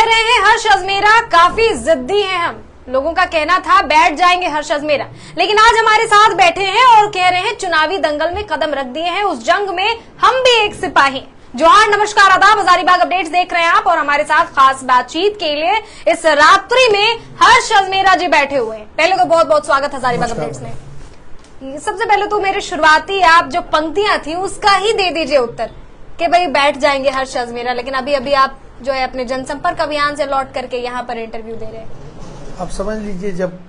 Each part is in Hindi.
रहे हैं हर्ष अजमेरा काफी जिद्दी हैं हम। लोगों का कहना था बैठ जाएंगे हर्ष अजमेरा, लेकिन आज हमारे साथ बैठे हैं और कह रहे हैं चुनावी दंगल में कदम रख दिए हैं, उस जंग में हम भी एक सिपाही हैं। जोहार, नमस्कार, आदाब, हजारीबाग अपडेट्स देख रहे हैं आप और हमारे साथ खास बातचीत के लिए इस रात्रि में हर्ष अजमेरा जी बैठे हुए हैं। पहले तो बहुत बहुत स्वागत हजारीबाग अपडेट्स में। सबसे पहले तो मेरे शुरुआती आप जो पंक्तियां थी उसका ही दे दीजिए उत्तर कि भाई बैठ जाएंगे हर्ष अजमेरा, लेकिन अभी अभी आप जो है अपने जनसंपर्क अभियान से लौट करके यहाँ पर इंटरव्यू दे रहे हैं। आप समझ लीजिए, जब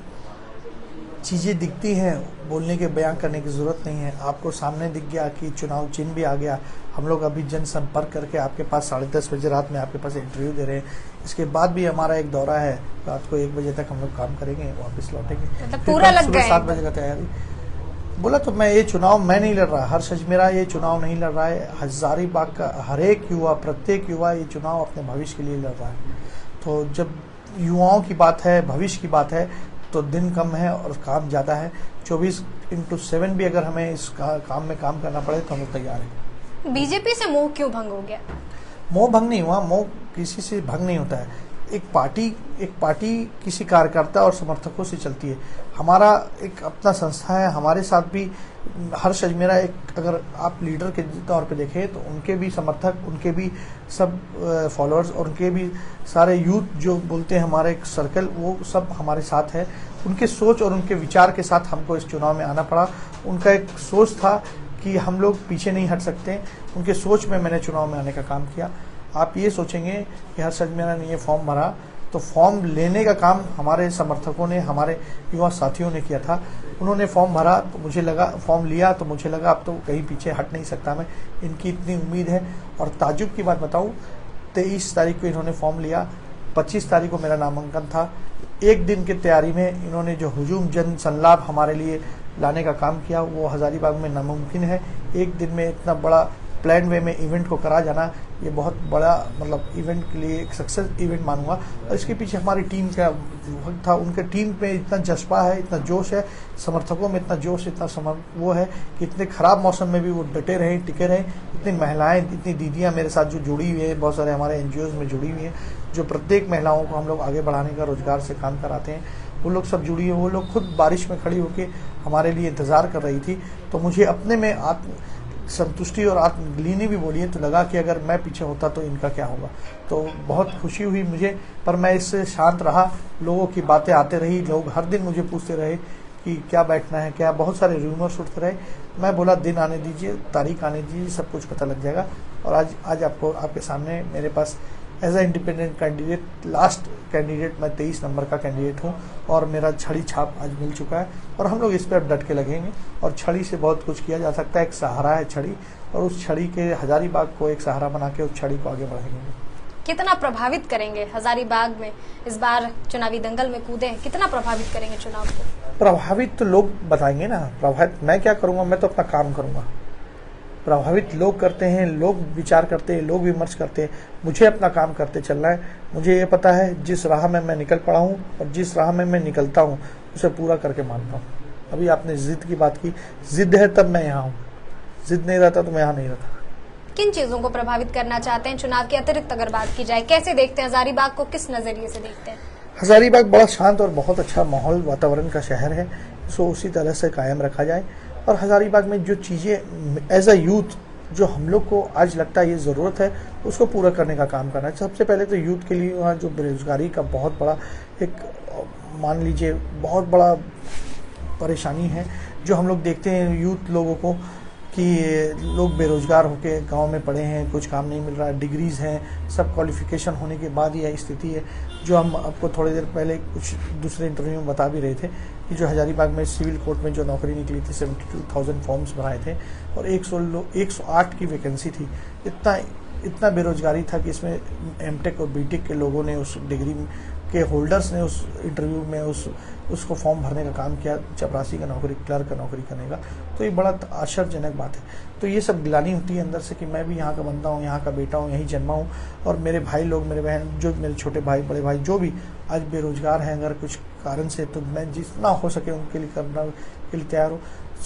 चीज़ें दिखती हैं बोलने के बयान करने की ज़रूरत नहीं है। आपको सामने दिख गया कि चुनाव चिन्ह भी आ गया। हम लोग अभी जनसंपर्क करके आपके पास 10:30 बजे रात में आपके पास इंटरव्यू दे रहे हैं। इसके बाद भी हमारा एक दौरा है, रात को 1 बजे तक हम लोग काम करेंगे, वापस लौटेंगे। मतलब पूरा लग गया 7 बजे का तैयारी। बोला तो मैं ये चुनाव मैं नहीं लड़ रहा, हर्ष अजमेरा ये चुनाव नहीं लड़ रहा है। हजारीबाग का हर एक युवा, प्रत्येक युवा ये चुनाव अपने भविष्य के लिए लड़ रहा है। तो जब युवाओं की बात है, भविष्य की बात है, तो दिन कम है और काम ज़्यादा है। 24/7 भी अगर हमें इस काम में काम करना पड़े तो हम लोग तैयार हैं। बीजेपी से मोह क्यों भंग हो गया? मोह भंग नहीं हुआ, मोह किसी से भंग नहीं होता है। एक पार्टी किसी कार्यकर्ता और समर्थकों से चलती है। हमारा एक अपना संस्था है, हमारे साथ भी हर्ष अजमेरा एक, अगर आप लीडर के तौर पे देखें तो उनके भी समर्थक, उनके भी सब फॉलोअर्स और उनके भी सारे यूथ जो बोलते हैं हमारे एक सर्कल, वो सब हमारे साथ है। उनके सोच और उनके विचार के साथ हमको इस चुनाव में आना पड़ा। उनका एक सोच था कि हम लोग पीछे नहीं हट सकते, उनके सोच में मैंने चुनाव में आने का काम किया। आप ये सोचेंगे कि हर्ष अजमेरा ने ये फॉर्म भरा, तो फॉर्म लेने का काम हमारे समर्थकों ने, हमारे युवा साथियों ने किया था। उन्होंने फॉर्म भरा तो मुझे लगा, फॉर्म लिया तो मुझे लगा अब तो कहीं पीछे हट नहीं सकता मैं, इनकी इतनी उम्मीद है। और ताजुब की बात बताऊं, 23 तारीख को इन्होंने फॉर्म लिया, 25 तारीख को मेरा नामांकन था। एक दिन की तैयारी में इन्होंने जो हुजूम जन संलाप हमारे लिए लाने का काम किया वो हजारीबाग में नामुमकिन है। एक दिन में इतना बड़ा प्लान वे में इवेंट को करा जाना, ये बहुत बड़ा मतलब इवेंट के लिए एक सक्सेस इवेंट मानूंगा। और इसके पीछे हमारी टीम का वक्त था, उनके टीम में इतना जज्बा है, इतना जोश है, समर्थकों में इतना जोश, इतना वो है कि इतने ख़राब मौसम में भी वो डटे रहे, टिके रहे। इतनी महिलाएं, इतनी दीदियां मेरे साथ जो जुड़ी हुई है, बहुत सारे हमारे NGOs में जुड़ी हुई हैं, जो प्रत्येक महिलाओं को हम लोग आगे बढ़ाने का, रोजगार से काम कराते हैं, वो लोग सब जुड़ी है। वो लोग खुद बारिश में खड़ी होकर हमारे लिए इंतज़ार कर रही थी। तो मुझे अपने में आत्म संतुष्टि और आत्मग्लानि भी बोली है, तो लगा कि अगर मैं पीछे होता तो इनका क्या होगा। तो बहुत खुशी हुई मुझे, पर मैं इससे शांत रहा। लोगों की बातें आते रही, लोग हर दिन मुझे पूछते रहे कि क्या बैठना है, क्या, बहुत सारे रूमर्स उठते रहे। मैं बोला दिन आने दीजिए, तारीख आने दीजिए, सब कुछ पता लग जाएगा। और आज आपको आपके सामने मेरे पास as a independent candidate, last candidate, मैं 23 नंबर का कैंडिडेट हूँ और मेरा छड़ी छाप आज मिल चुका है। और हम लोग इस पर डट के लगेंगे और छड़ी से बहुत कुछ किया जा सकता है। एक सहारा है छड़ी, और उस छड़ी के हजारीबाग को एक सहारा बना के उस छड़ी को आगे बढ़ाएंगे। कितना प्रभावित करेंगे हजारीबाग में इस बार चुनावी दंगल में कूदे हैं, कितना प्रभावित करेंगे चुनाव को? प्रभावित तो लोग बताएंगे ना, प्रभावित मैं क्या करूँगा, मैं तो अपना काम करूँगा। प्रभावित लोग करते हैं, लोग विचार करते हैं, लोग विमर्श करते हैं। मुझे अपना काम करते चलना है। मुझे ये पता है जिस राह में मैं निकल पड़ा हूँ और जिस राह में मैं निकलता हूँ उसे पूरा करके मानता हूँ। अभी आपने जिद की बात की, जिद है तब मैं यहाँ हूँ, जिद नहीं रहता तो मैं यहाँ नहीं रहता। किन चीजों को प्रभावित करना चाहते हैं चुनाव के अतिरिक्त अगर बात की जाए? कैसे देखते हैं हजारीबाग को, किस नजरिए से देखते हैं? हजारीबाग बड़ा शांत और बहुत अच्छा माहौल, वातावरण का शहर है, सो उसी तरह से कायम रखा जाए। और हजारीबाग में जो चीज़ें एज अ यूथ जो हम लोग को आज लगता है ये ज़रूरत है, उसको पूरा करने का काम करना है। सबसे पहले तो यूथ के लिए वहाँ जो बेरोजगारी का बहुत बड़ा एक, मान लीजिए, बहुत बड़ा परेशानी है जो हम लोग देखते हैं यूथ लोगों को, कि लोग बेरोजगार होकर गांव में पड़े हैं, कुछ काम नहीं मिल रहा है, डिग्रीज़ हैं, सब क्वालिफिकेशन होने के बाद यह स्थिति है। जो हम आपको थोड़ी देर पहले कुछ दूसरे इंटरव्यू में बता भी रहे थे कि जो हजारीबाग में सिविल कोर्ट में जो नौकरी निकली थी, 72,000 फॉर्म्स भराए थे और 108 की वैकेंसी थी। इतना बेरोजगारी था कि इसमें MTech और BTech के लोगों ने, उस डिग्री के होल्डर्स ने उस इंटरव्यू में उसको फॉर्म भरने का काम किया, चपरासी का नौकरी, क्लर्क का नौकरी करने का। तो ये बड़ा आश्चर्यजनक बात है। तो ये सब गिलानी होती है अंदर से कि मैं भी यहाँ का बंदा हूँ, यहाँ का बेटा हूँ, यहीं जन्मा हूँ, और मेरे भाई लोग, मेरे बहन, जो मेरे छोटे भाई, बड़े भाई जो भी आज बेरोजगार हैं अगर कुछ कारण से, तो मैं जितना हो सके उनके लिए करना के लिए तैयार हूँ।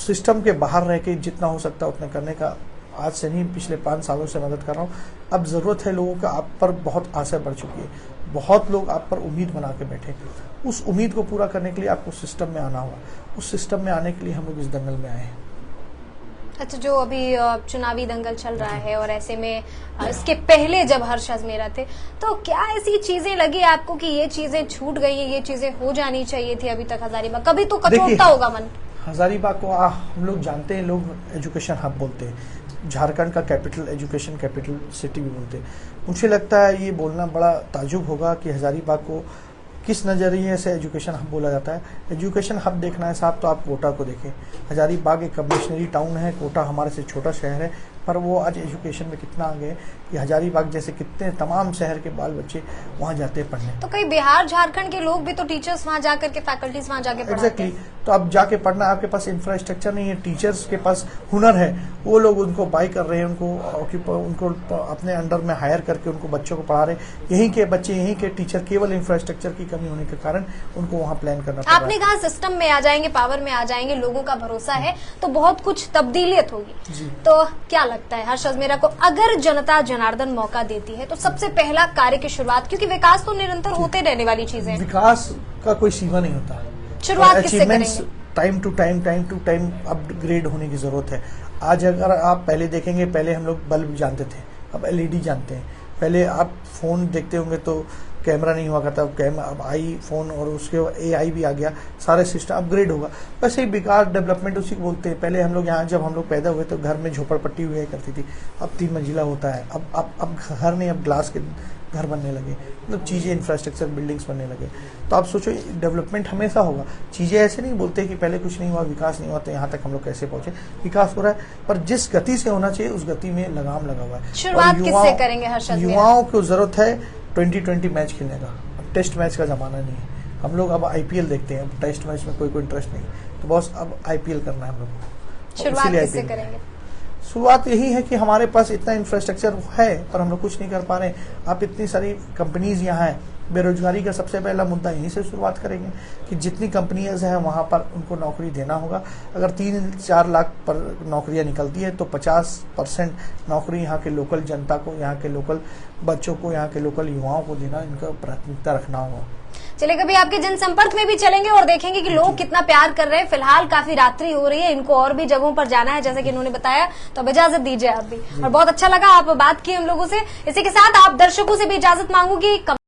सिस्टम के बाहर रह के जितना हो सकता है उतना करने का आज से नहीं, पिछले 5 सालों से मदद कर रहा हूँ। अब ज़रूरत है लोगों का, आप पर बहुत आशा बढ़ चुकी है, बहुत लोग आप पर उम्मीद बना के बैठे। उस उम्मीद को पूरा करने के लिए आपको सिस्टम में आना होगा। उस सिस्टम में आने के लिए हम लोग इस दंगल में आए हैं। अच्छा, जो अभी चुनावी दंगल चल रहा है और ऐसे में इसके पहले जब हर्ष अजमेरा थे, तो क्या ऐसी चीजें लगी आपको कि ये चीजें छूट गई हैं, ये चीजें हो जानी चाहिए थी अभी तक हजारीबाग? कभी तो कचोटता होगा मन। हजारीबाग को हम लोग जानते हैं, लोग एजुकेशन हब बोलते हैं, झारखंड का कैपिटल, एजुकेशन कैपिटल सिटी भी बोलते हैं। मुझे लगता है ये बोलना बड़ा ताजुब होगा कि हजारीबाग को किस नज़रिए से एजुकेशन हब बोला जाता है। एजुकेशन हब देखना है साहब तो आप कोटा को देखें। हजारीबाग एक कमिश्नरी टाउन है, कोटा हमारे से छोटा शहर है, पर वो आज एजुकेशन में कितना आगे कि हजारीबाग जैसे कितने तमाम शहर के बाल बच्चे वहाँ जाते हैं पढ़ने। तो कई बिहार झारखंड के लोग भी तो टीचर्स वहाँ जाकर के, फैकल्टीज वहाँ जाके पढ़ाते हैं। तो अब जाके पढ़ना, आपके पास इंफ्रास्ट्रक्चर नहीं है, टीचर्स के पास हुनर है, वो लोग उनको बाय कर रहे हैं, उनको अपने अंडर में हायर करके उनको बच्चों को पढ़ा रहे हैं। यहीं के बच्चे, यहीं के टीचर, केवल इंफ्रास्ट्रक्चर की कमी होने के कारण उनको वहाँ प्लान करना पड़ रहा है। आपने कहा सिस्टम में आ जाएंगे, पावर में आ जाएंगे, लोगों का भरोसा है तो बहुत कुछ तब्दीलियत होगी। तो क्या लगता है हर्ष अजमेरा को, अगर जनता जनार्दन मौका देती है तो सबसे पहला कार्य की शुरुआत, क्योंकि विकास तो निरंतर होते रहने वाली चीजें हैं, विकास का कोई सीमा नहीं होता, शुरुआत किससे करेंगे? टाइम टू टाइम अपग्रेड होने की जरूरत है। आज अगर आप पहले देखेंगे, पहले हम लोग बल्ब जानते थे, अब एलईडी जानते हैं। पहले आप फोन देखते होंगे तो कैमरा नहीं हुआ करता, अब आई फोन और उसके एआई भी आ गया, सारे सिस्टम अपग्रेड होगा। वैसे ही विकास, डेवलपमेंट उसी को बोलते हैं। पहले हम लोग यहाँ जब हम लोग पैदा हुए तो घर में झोपड़पट्टी हुआ करती थी, अब 3 मंजिला होता है। अब घर नहीं, अब ग्लास के घर बनने लगे, मतलब चीज़ें, इंफ्रास्ट्रक्चर, बिल्डिंग्स बनने लगे। तो आप सोचो डेवलपमेंट हमेशा होगा। चीज़ें ऐसे नहीं बोलते कि पहले कुछ नहीं हुआ, विकास नहीं हुआ, तो यहाँ तक हम लोग कैसे पहुंचे। विकास हो रहा है, पर जिस गति से होना चाहिए उस गति में लगाम लगा हुआ है। शुरुआत किससे करेंगे हर्ष अजमेरा? युवाओं को जरूरत है 2020 मैच खेलने का। अब टेस्ट मैच का जमाना नहीं है, हम लोग अब आईपीएल देखते हैं। अब टेस्ट मैच में कोई इंटरेस्ट नहीं, तो बस अब आईपीएल करना है हम लोग को। शुरुआत किससे करेंगे? शुरुआत यही है कि हमारे पास इतना इंफ्रास्ट्रक्चर है पर हम लोग कुछ नहीं कर पा रहे। आप इतनी सारी कंपनीज यहाँ हैं, बेरोजगारी का सबसे पहला मुद्दा यहीं से शुरुआत करेंगे कि जितनी कंपनीज हैं वहाँ पर उनको नौकरी देना होगा। अगर 3-4 लाख पर नौकरियाँ निकलती है तो 50% नौकरी यहाँ के लोकल जनता को, यहाँ के लोकल बच्चों को, यहाँ के लोकल युवाओं को देना, इनका प्राथमिकता रखना होगा। चलिए, कभी आपके जनसंपर्क में भी चलेंगे और देखेंगे कि लोग कितना प्यार कर रहे हैं। फिलहाल काफी रात्रि हो रही है, इनको और भी जगहों पर जाना है जैसा कि इन्होंने बताया, तो अब इजाजत दीजिए आप भी। और बहुत अच्छा लगा, आप बात की हम लोगों से। इसी के साथ आप दर्शकों से भी इजाजत मांगूंगी।